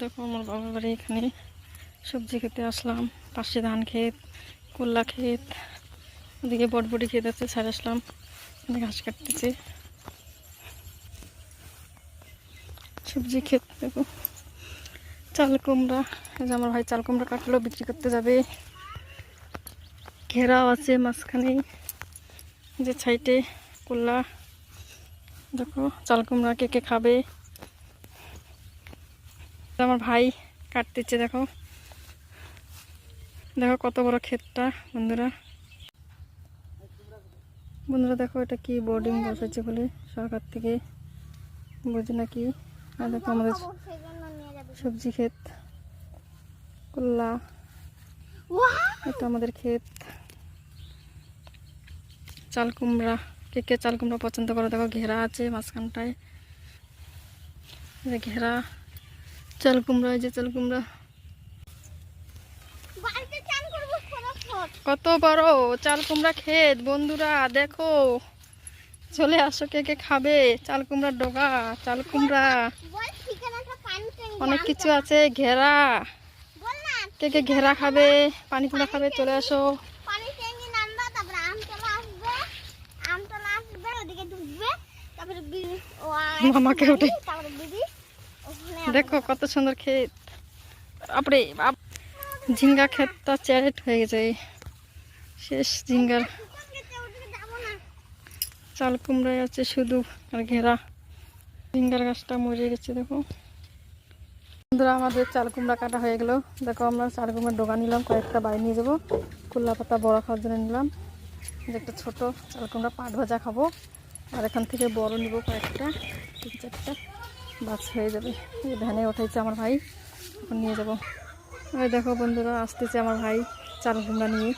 দেখো আমার বাবার বাড়ি, এখানে সবজি খেতে আসলাম। পাশে ধান ক্ষেত, করলা ক্ষেত, ওদিকে বটবটি ক্ষেত আছে, ছাড়ে আসলাম। ঘাস কাটতেছে, সবজি ক্ষেত। দেখো চাল কুমড়া, এই যে আমার ভাই চাল কুমড়া কাটলো, বিক্রি করতে যাবে। ঘেরাও আছে মাঝখানে, যে সাইডে করলা। দেখো চাল কুমড়া কে কে খাবে। আমার ভাই কাটতেছে, দেখো দেখো কত বড় ক্ষেতটা। বন্ধুরা দেখো এটা কি বোর্ডিং বসেছে বলে সরকার থেকে, বুঝি না কি। আর দেখো আমাদের সবজি ক্ষেত, করলা, এটা আমাদের ক্ষেত। চাল কুমড়া, কে কে চাল কুমড়া পছন্দ করে। দেখো ঘেরা আছে মাঝখানটায়, ঘেরা চাল কুমড়া। এই যে চাল কুমড়া কত বড় চাল কুমড়া ক্ষেত। বন্ধুরা দেখো, চলে আসো, কে কে খাবে চাল কুমড়ার ডগা। চাল কুমড়া অনেক কিছু আছে। ঘেরা, কে কে ঘেরা খাবে, পানি কুমড়া খাবে, চলে আসো। মামাকে উঠে দেখো কত সুন্দর ক্ষেত। বাপরে বাপ, ঝিঙ্গা ক্ষেতটা চ্যারেট হয়ে গেছে, শেষ ঝিঙ্গার। চাল কুমড়ায় আছে শুধু, আর ঘেরা ঝিঙ্গার গাছটা মরে গেছে। দেখো বন্ধুরা আমাদের চাল কুমড়া কাটা হয়ে গেল। দেখো আমরা চাল কুমড়ার ডগা নিলাম, কয়েকটা বাড়ি নিয়ে যাবো। কুল্লা পাতা বড়া খাওয়ার জন্য নিলাম। একটা ছোট চাল কুমড়া পাট ভাজা খাবো, আর এখান থেকে বড় নিব কয়েকটা, 3-4টা, বাস হয়ে যাবে। এই ভ্যানে উঠেছে আমার ভাই, এখন নিয়ে যাব। ওই দেখো বন্ধুরা আসতেছে আমার ভাই চাল কুমড়া নিয়ে।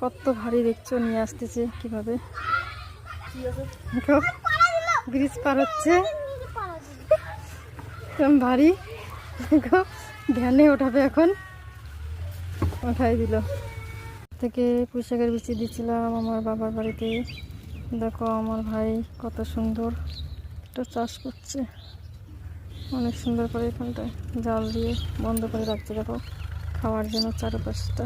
কত ভারী দেখছো, নিয়ে আসতেছে কিভাবে। ব্রিজ পার হচ্ছে, ভারী। দেখো ভ্যানে ওঠাবে, এখন ওঠাই দিল। থেকে পুঁইশাকের বিচি দিচ্ছিলাম আমার বাবার বাড়িতে। দেখো আমার ভাই কত সুন্দর একটা চাষ করছে, অনেক সুন্দর করে। এখানটায় জাল দিয়ে বন্ধ করে রাখছে, দেখো খাওয়ার জন্য চারপাশটা।